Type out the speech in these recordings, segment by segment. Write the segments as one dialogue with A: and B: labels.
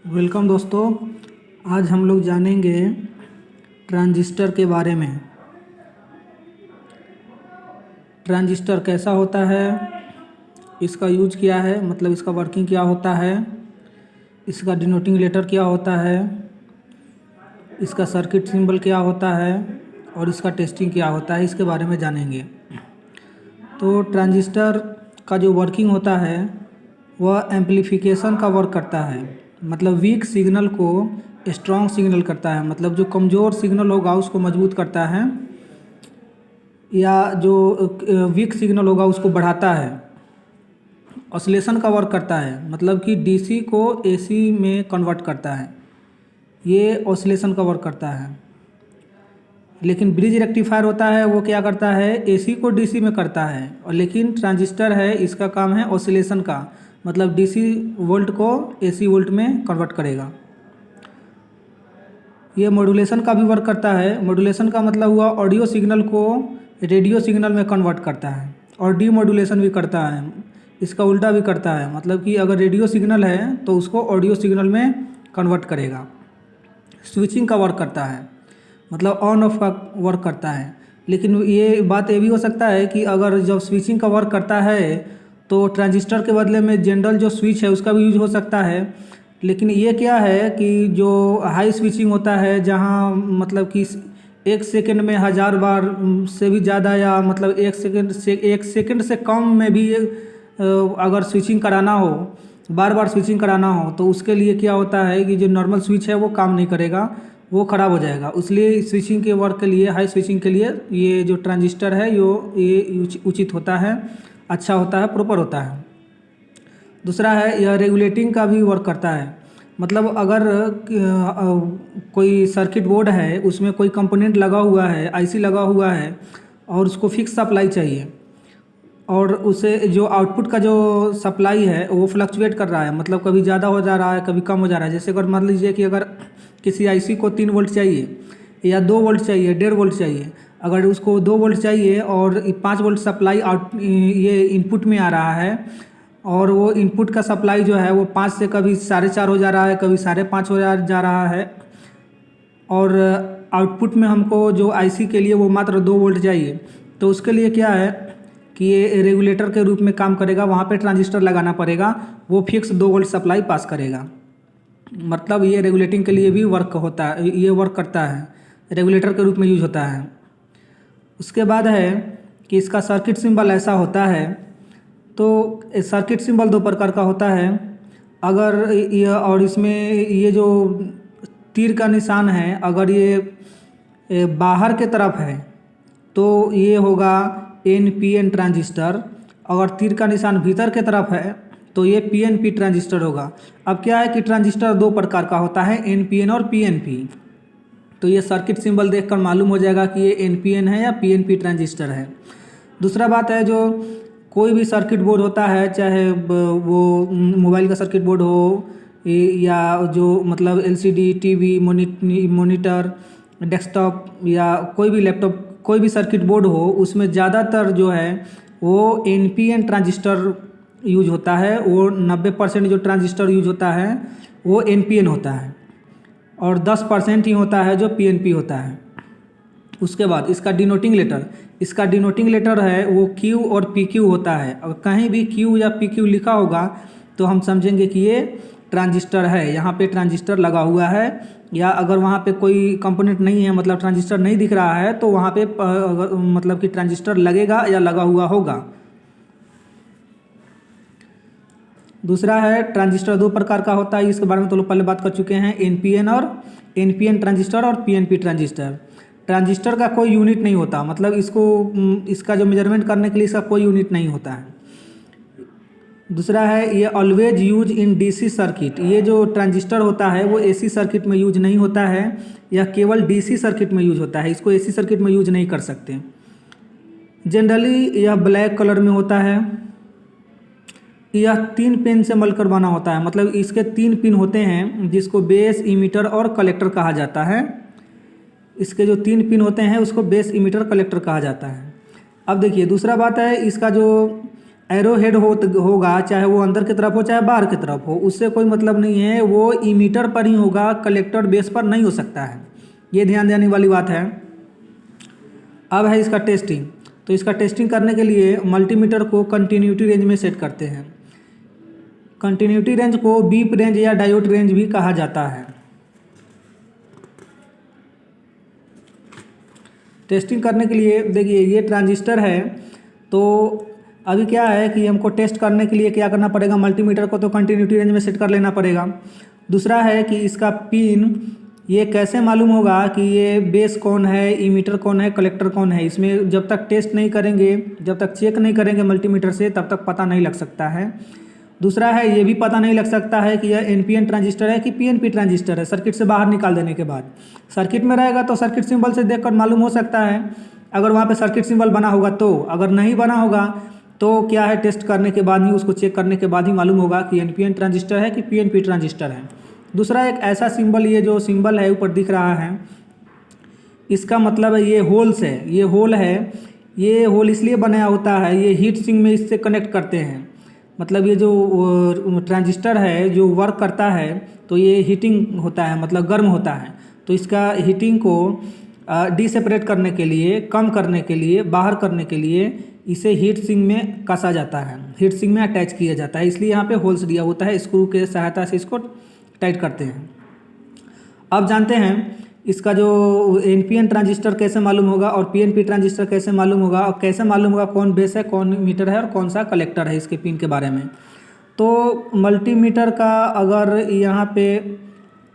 A: Welcome दोस्तों। आज हम लोग जानेंगे ट्रांजिस्टर के बारे में। ट्रांजिस्टर कैसा होता है, इसका यूज क्या है, मतलब इसका वर्किंग क्या होता है, इसका डिनोटिंग लेटर क्या होता है, इसका सर्किट सिंबल क्या होता है और इसका टेस्टिंग क्या होता है, इसके बारे में जानेंगे। तो ट्रांजिस्टर का जो वर्किंग होता है वह एम्पलीफिकेशन का वर्क करता है। मतलब वीक सिग्नल को स्ट्रॉन्ग सिग्नल करता है, मतलब जो कमज़ोर सिग्नल होगा उसको मजबूत करता है, या जो वीक सिग्नल होगा उसको बढ़ाता है। ऑसिलेशन का वर्क करता है, मतलब कि डीसी को एसी में कन्वर्ट करता है, ये ऑसिलेशन का वर्क करता है। लेकिन ब्रिज रेक्टिफायर होता है वो क्या करता है, एसी को डीसी में करता है। और लेकिन ट्रांजिस्टर है, इसका काम है ऑसिलेशन का, मतलब डीसी वोल्ट को एसी वोल्ट में कन्वर्ट करेगा। ये मॉड्यूलेशन का भी वर्क करता है। मॉड्यूलेशन का मतलब हुआ ऑडियो सिग्नल को रेडियो सिग्नल में कन्वर्ट करता है, और डीमॉड्यूलेशन भी करता है, इसका उल्टा भी करता है। मतलब कि अगर रेडियो सिग्नल है तो उसको ऑडियो सिग्नल में कन्वर्ट करेगा। स्विचिंग का वर्क करता है, मतलब ऑन ऑफ का वर्क करता है। लेकिन ये बात ये भी हो सकता है कि अगर जब स्विचिंग का वर्क करता है तो ट्रांजिस्टर के बदले में जनरल जो स्विच है उसका भी यूज हो सकता है। लेकिन ये क्या है कि जो हाई स्विचिंग होता है, जहाँ मतलब कि 1 सेकंड में 1000 बार से भी ज़्यादा, या मतलब 1 सेकंड से कम में भी अगर स्विचिंग कराना हो, बार बार स्विचिंग कराना हो, तो उसके लिए क्या होता है कि जो नॉर्मल स्विच है वो काम नहीं करेगा, वो ख़राब हो जाएगा। इसलिए स्विचिंग के वर्क के लिए, हाई स्विचिंग के लिए ये जो ट्रांजिस्टर है ये उचित होता है, अच्छा होता है, प्रॉपर होता है। दूसरा है, यह रेगुलेटिंग का भी वर्क करता है। मतलब अगर कोई सर्किट बोर्ड है, उसमें कोई कंपोनेंट लगा हुआ है, आईसी लगा हुआ है, और उसको फिक्स सप्लाई चाहिए, और उसे जो आउटपुट का जो सप्लाई है वो फ्लक्चुएट कर रहा है, मतलब कभी ज़्यादा हो जा रहा है, कभी कम हो जा रहा है। जैसे अगर मान लीजिए कि अगर किसी आईसी को 3 वोल्ट चाहिए, या 2 वोल्ट चाहिए, 1.5 वोल्ट चाहिए, अगर उसको 2 वोल्ट चाहिए और 5 वोल्ट सप्लाई आउट ये इनपुट में आ रहा है, और वो इनपुट का सप्लाई जो है वो 5 से कभी 4.5 हो जा रहा है, कभी 5.5 हो जा रहा है, और आउटपुट में हमको जो आईसी के लिए वो मात्र 2 वोल्ट चाहिए, तो उसके लिए क्या है कि ये रेगुलेटर के रूप में काम करेगा। वहाँ पे ट्रांजिस्टर लगाना पड़ेगा, वो फिक्स 2 वोल्ट सप्लाई पास करेगा। मतलब ये रेगुलेटिंग के लिए भी वर्क होता है, ये वर्क करता है, रेगुलेटर के रूप में यूज होता है। उसके बाद है कि इसका सर्किट सिंबल ऐसा होता है। तो सर्किट सिंबल 2 प्रकार का होता है। अगर ये, और इसमें ये जो तीर का निशान है, अगर ये बाहर के तरफ है तो ये होगा एनपीएन ट्रांजिस्टर। अगर तीर का निशान भीतर के तरफ है तो ये पीएनपी ट्रांजिस्टर होगा। अब क्या है कि ट्रांजिस्टर 2 प्रकार का होता है, एनपीएन और पीएनपी। तो ये सर्किट सिंबल देखकर मालूम हो जाएगा कि ये एनपीएन है या पीएनपी ट्रांजिस्टर है। दूसरा बात है, जो कोई भी सर्किट बोर्ड होता है, चाहे वो मोबाइल का सर्किट बोर्ड हो, या जो मतलब एलसीडी, टीवी, मॉनिटर, डेस्कटॉप, या कोई भी लैपटॉप, कोई भी सर्किट बोर्ड हो, उसमें ज़्यादातर जो है वो एनपीएन ट्रांजिस्टर यूज होता है। वो 90% जो ट्रांजिस्टर यूज होता है वो एनपीएन होता है, और 10% ही होता है जो पीएनपी होता है। उसके बाद इसका डिनोटिंग लेटर है वो क्यू और पी क्यू होता है। अगर कहीं भी क्यू या पी क्यू लिखा होगा तो हम समझेंगे कि ये ट्रांजिस्टर है, यहाँ पे ट्रांजिस्टर लगा हुआ है। या अगर वहाँ पे कोई कंपोनेंट नहीं है, मतलब ट्रांजिस्टर नहीं दिख रहा है, तो वहाँ पे मतलब कि ट्रांजिस्टर लगेगा या लगा हुआ होगा। दूसरा है, ट्रांजिस्टर 2 प्रकार का होता है, इसके बारे में तो लोग पहले बात कर चुके हैं, एनपीएन ट्रांजिस्टर और पीएनपी ट्रांजिस्टर। ट्रांजिस्टर का कोई यूनिट नहीं होता, मतलब इसका जो मेजरमेंट करने के लिए इसका कोई यूनिट नहीं होता है। दूसरा है, ये always use in DC circuit. ये जो ट्रांजिस्टर होता है वो एसी सर्किट में यूज नहीं होता है, या केवल डीसी सर्किट में यूज होता है, इसको एसी सर्किट में यूज नहीं कर सकते। जनरली यह ब्लैक कलर में होता है। यह 3 पिन से मिलकर बना होता है, मतलब इसके 3 पिन होते हैं, जिसको बेस, इमीटर और कलेक्टर कहा जाता है। इसके जो 3 पिन होते हैं उसको बेस, इमीटर, कलेक्टर कहा जाता है। अब देखिए, दूसरा बात है, इसका जो एरो हेड होगा, चाहे वो अंदर की तरफ हो चाहे बाहर की तरफ हो, उससे कोई मतलब नहीं है, वो इमीटर पर ही होगा, कलेक्टर बेस पर नहीं हो सकता है। ये ध्यान देने वाली बात है। अब है इसका टेस्टिंग। तो इसका टेस्टिंग करने के लिए मल्टीमीटर को कंटिन्यूटी रेंज में सेट करते हैं। कंटिन्यूटी रेंज को बीप रेंज या डायोड रेंज भी कहा जाता है। टेस्टिंग करने के लिए देखिए ये ट्रांजिस्टर है, तो अभी क्या है कि हमको टेस्ट करने के लिए क्या करना पड़ेगा, मल्टीमीटर को तो कंटिन्यूटी रेंज में सेट कर लेना पड़ेगा। दूसरा है कि इसका पिन, ये कैसे मालूम होगा कि ये बेस कौन है, इमीटर कौन है, कलेक्टर कौन है, इसमें जब तक टेस्ट नहीं करेंगे, जब तक चेक नहीं करेंगे मल्टीमीटर से, तब तक पता नहीं लग सकता है। दूसरा है ये भी पता नहीं लग सकता है कि यह एनपीएन ट्रांजिस्टर है कि पीएनपी ट्रांजिस्टर है, सर्किट से बाहर निकाल देने के बाद। सर्किट में रहेगा तो सर्किट सिंबल से देखकर मालूम हो सकता है, अगर वहाँ पे सर्किट सिंबल बना होगा तो। अगर नहीं बना होगा तो क्या है, टेस्ट करने के बाद ही, उसको चेक करने के बाद ही मालूम होगा कि एनपीएन ट्रांजिस्टर है कि पीएनपी ट्रांजिस्टर है। दूसरा एक ऐसा सिंबल, ये जो सिंबल है ऊपर दिख रहा है, इसका मतलब है ये होल्स है, ये होल है, ये होल इसलिए बनाया होता है, ये हीट सिंक में इससे कनेक्ट करते हैं। मतलब ये जो ट्रांजिस्टर है जो वर्क करता है तो ये हीटिंग होता है, मतलब गर्म होता है, तो इसका हीटिंग को डिसेपरेट करने के लिए, कम करने के लिए, बाहर करने के लिए इसे हीट सिंक में कसा जाता है, हीट सिंक में अटैच किया जाता है, इसलिए यहाँ पे होल्स दिया होता है, स्क्रू के सहायता से इसको टाइट करते हैं। अब जानते हैं इसका जो एनपीएन ट्रांजिस्टर कैसे मालूम होगा और पीएनपी ट्रांजिस्टर कैसे मालूम होगा, और कैसे मालूम होगा कौन बेस है, कौन मीटर है और कौन सा कलेक्टर है, इसके पिन के बारे में। तो मल्टीमीटर का अगर यहाँ पे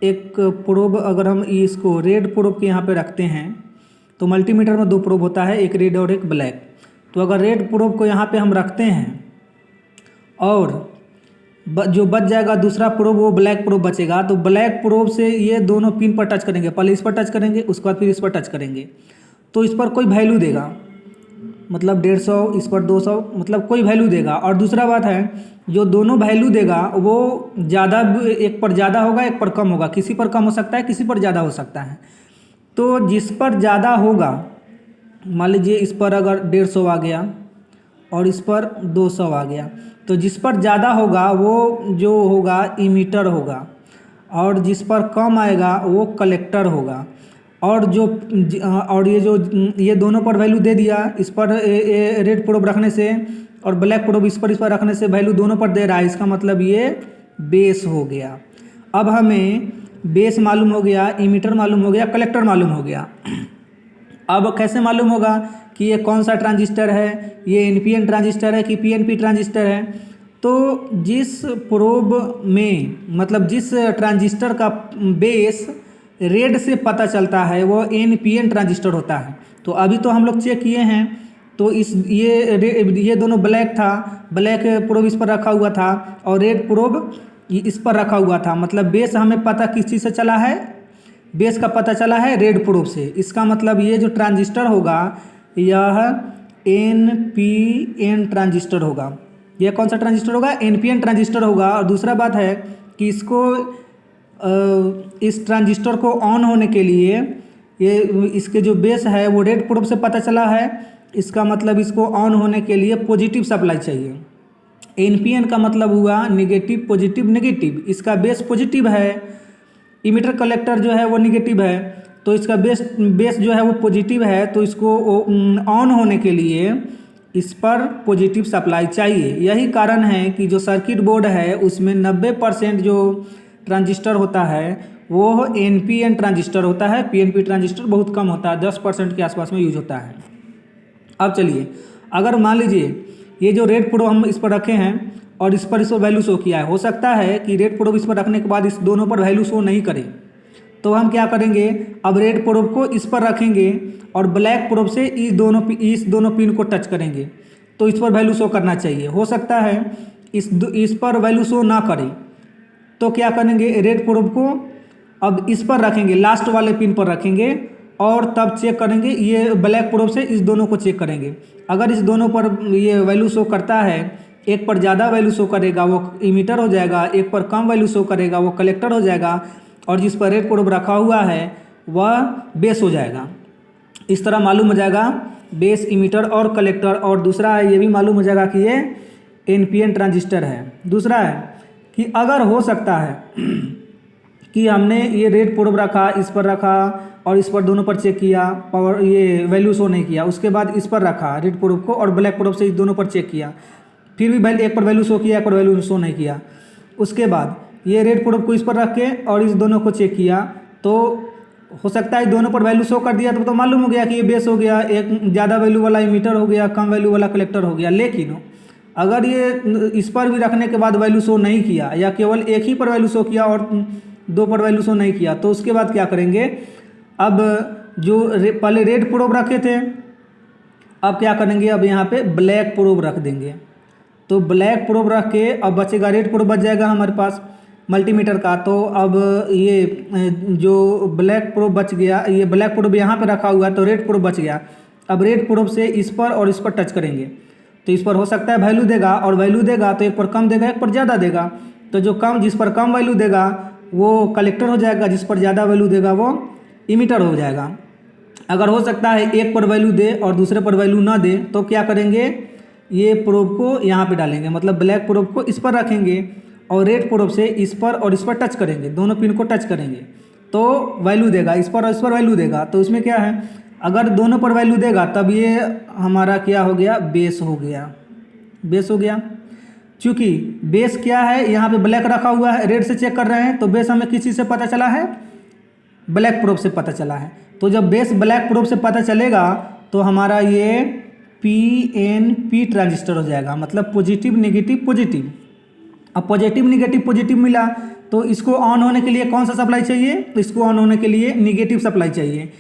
A: एक प्रोब, अगर हम इसको रेड प्रोब के यहाँ पे रखते हैं, तो मल्टीमीटर में दो प्रोब होता है, एक रेड और एक ब्लैक। तो अगर रेड प्रोब को यहाँ पे हम रखते हैं और जो बच जाएगा दूसरा प्रोब, वो ब्लैक प्रोब बचेगा, तो ब्लैक प्रोब से ये दोनों पिन पर टच करेंगे, पहले इस पर टच करेंगे, उसके बाद फिर इस पर टच करेंगे, तो इस पर कोई वैल्यू देगा, मतलब 150, इस पर 200, मतलब कोई वैल्यू देगा। और दूसरा बात है, जो दोनों वैल्यू देगा वो ज़्यादा, एक पर ज़्यादा होगा, एक पर कम होगा, किसी पर कम हो सकता है, किसी पर ज़्यादा हो सकता है। तो जिस पर ज़्यादा होगा, मान लीजिए इस पर अगर 150 आ गया और इस पर 200 आ गया, तो जिस पर ज़्यादा होगा वो जो होगा इमीटर होगा, और जिस पर कम आएगा वो कलेक्टर होगा। और जो और ये दोनों पर वैल्यू दे दिया, इस पर रेड प्रोब रखने से और ब्लैक प्रोब इस पर रखने से वैल्यू दोनों पर दे रहा है, इसका मतलब ये बेस हो गया। अब हमें बेस मालूम हो गया, इमीटर मालूम हो गया, कलेक्टर मालूम हो गया। अब कैसे मालूम होगा कि ये कौन सा ट्रांजिस्टर है, ये एनपीएन ट्रांजिस्टर है कि पीएनपी ट्रांजिस्टर है। तो जिस प्रोब में, मतलब जिस ट्रांजिस्टर का बेस रेड से पता चलता है वो एनपीएन ट्रांजिस्टर होता है। तो अभी तो हम लोग चेक किए हैं, तो ये दोनों ब्लैक था, ब्लैक प्रोब इस पर रखा हुआ था और रेड प्रोब इस पर रखा हुआ था, मतलब बेस हमें पता किस चीज़ से चला है, बेस का पता चला है रेड प्रोब से। इसका मतलब ये जो ट्रांजिस्टर होगा यह एनपीएन ट्रांजिस्टर होगा। यह कौन सा ट्रांजिस्टर होगा, एनपीएन ट्रांजिस्टर होगा। और दूसरा बात है कि इसको इस ट्रांजिस्टर को ऑन होने के लिए, ये इसके जो बेस है वो रेड प्रोब से पता चला है, इसका मतलब इसको ऑन होने के लिए पॉजिटिव सप्लाई चाहिए। एनपीएन का मतलब हुआ नेगेटिव पॉजिटिव नेगेटिव, इसका बेस पॉजिटिव है, इमीटर कलेक्टर जो है वो नेगेटिव है, तो इसका बेस जो है वो पॉजिटिव है, तो इसको ऑन होने के लिए इस पर पॉजिटिव सप्लाई चाहिए। यही कारण है कि जो सर्किट बोर्ड है उसमें 90% जो ट्रांजिस्टर होता है वो एनपीएन ट्रांजिस्टर होता है, पीएनपी ट्रांजिस्टर बहुत कम होता है, 10% के आसपास में यूज होता है। अब चलिए, अगर मान लीजिए ये जो रेड प्रोब हम इस पर रखे हैं और इस पर इसको वैल्यू शो किया है, हो सकता है कि रेड प्रोब इस पर रखने के बाद इस दोनों पर वैल्यू शो नहीं करे, तो हम क्या करेंगे, अब रेड प्रोब को इस पर रखेंगे और ब्लैक प्रोब से इस दोनों पिन को टच करेंगे, तो इस पर वैल्यू शो करना चाहिए। हो सकता है इस पर वैल्यू शो ना करे, तो क्या करेंगे, रेड प्रोब को अब इस पर रखेंगे, लास्ट वाले पिन पर रखेंगे और तब चेक करेंगे, ये ब्लैक प्रोब से इस दोनों को चेक करेंगे। अगर इस दोनों पर ये वैल्यू शो करता है, एक पर ज़्यादा वैल्यू शो करेगा वो इमीटर हो जाएगा, एक पर कम वैल्यू शो करेगा वो कलेक्टर हो जाएगा, और जिस पर रेड प्रोब रखा हुआ है वह बेस हो जाएगा। इस तरह मालूम हो जाएगा बेस, इमीटर और कलेक्टर। और दूसरा ये भी मालूम हो जाएगा कि ये NPN ट्रांजिस्टर है। दूसरा है कि अगर हो सकता है कि हमने ये रेड प्रोब रखा, इस पर रखा और इस पर दोनों पर चेक किया, पावर ये वैल्यू शो नहीं किया, उसके बाद इस पर रखा रेड प्रोब को और ब्लैक प्रोब से इस दोनों पर चेक किया, फिर भी एक पर वैल्यू शो किया, एक पर वैल्यू शो नहीं किया। उसके बाद ये रेड प्रोब को इस पर रख के और इस दोनों को चेक किया, तो हो सकता है दोनों पर वैल्यू शो कर दिया तो मालूम हो गया कि ये बेस हो गया, एक ज़्यादा वैल्यू वाला इमीटर हो गया, कम वैल्यू वाला कलेक्टर हो गया। लेकिन अगर ये इस पर भी रखने के बाद वैल्यू शो नहीं किया या केवल एक ही पर वैल्यू शो किया और दो पर वैल्यू शो नहीं किया, तो उसके बाद क्या करेंगे, अब जो पहले रेड प्रोब रखे थे, अब क्या करेंगे, अब यहाँ पे ब्लैक प्रोब रख देंगे। तो ब्लैक प्रोब रख के अब बचेगा रेड प्रोब बच जाएगा हमारे पास मल्टीमीटर का। तो अब ये जो ब्लैक प्रोब बच गया, ये ब्लैक प्रोब यहाँ पे रखा हुआ है तो रेड प्रोब बच गया। अब रेड प्रोब से इस पर और इस पर टच करेंगे तो इस पर हो सकता है वैल्यू देगा, और वैल्यू देगा तो एक पर कम देगा, एक पर ज़्यादा देगा। तो जो कम, जिस पर कम वैल्यू देगा वो कलेक्टर हो जाएगा, जिस पर ज़्यादा वैल्यू देगा वो इमीटर हो जाएगा। अगर हो सकता है एक पर वैल्यू दे और दूसरे पर वैल्यू ना दे, तो क्या करेंगे, ये प्रोब को यहाँ पे डालेंगे, मतलब ब्लैक प्रोब को इस पर रखेंगे और रेड प्रोब से इस पर और इस पर टच करेंगे, दोनों पिन को टच करेंगे तो वैल्यू देगा, इस पर और इस पर वैल्यू देगा। तो इसमें क्या है, अगर दोनों पर वैल्यू देगा तब ये हमारा क्या हो गया, बेस हो गया, बेस हो गया। चूँकि बेस क्या है, यहाँ पे ब्लैक रखा हुआ है, रेड से चेक कर रहे हैं, तो बेस हमें किस चीज़ से पता चला है, ब्लैक प्रोब से पता चला है। तो जब बेस ब्लैक प्रोब से पता चलेगा तो हमारा ये PNP ट्रांजिस्टर हो जाएगा, मतलब पॉजिटिव नेगेटिव पॉजिटिव। अब पॉजिटिव नेगेटिव पॉजिटिव मिला तो इसको ऑन होने के लिए कौन सा सप्लाई चाहिए, तो इसको ऑन होने के लिए नेगेटिव सप्लाई चाहिए।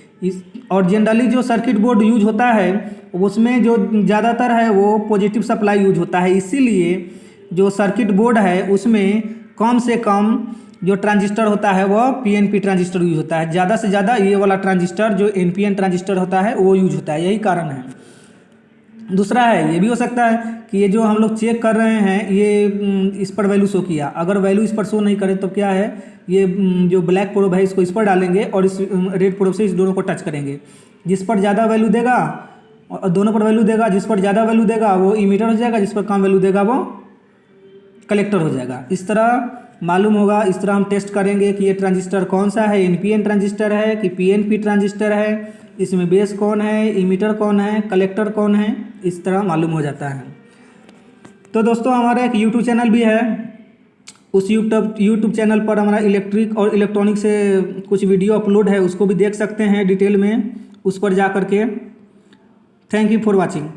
A: और जनरली जो सर्किट बोर्ड यूज होता है उसमें जो ज़्यादातर है वो पॉजिटिव सप्लाई यूज होता है। इसीलिए जो सर्किट बोर्ड है उसमें कम से कम जो ट्रांजिस्टर होता है वो PNP ट्रांजिस्टर यूज होता है, ज़्यादा से ज़्यादा ये वाला ट्रांजिस्टर जो NPN ट्रांजिस्टर होता है वो यूज होता है, यही कारण है। दूसरा है, ये भी हो सकता है कि ये जो हम लोग चेक कर रहे हैं ये इस पर वैल्यू शो किया, अगर वैल्यू इस पर शो नहीं करे तो क्या है, ये जो ब्लैक प्रोब है इसको इस पर डालेंगे और इस रेड प्रोब से इस दोनों को टच करेंगे, जिस पर ज़्यादा वैल्यू देगा और दोनों पर वैल्यू देगा, जिस पर ज़्यादा वैल्यू देगा वो इमीटर हो जाएगा, जिस पर कम वैल्यू देगा वो कलेक्टर हो जाएगा। इस तरह मालूम होगा, इस तरह हम टेस्ट करेंगे कि ये ट्रांजिस्टर कौन सा है, NPN ट्रांजिस्टर है कि PNP ट्रांजिस्टर है, इसमें बेस कौन है, इमीटर कौन है, कलेक्टर कौन है, इस तरह मालूम हो जाता है। तो दोस्तों हमारा एक YouTube चैनल भी है, उस YouTube चैनल पर हमारा इलेक्ट्रिक और इलेक्ट्रॉनिक से कुछ वीडियो अपलोड है, उसको भी देख सकते हैं डिटेल में उस पर जा कर के। Thank you for watching.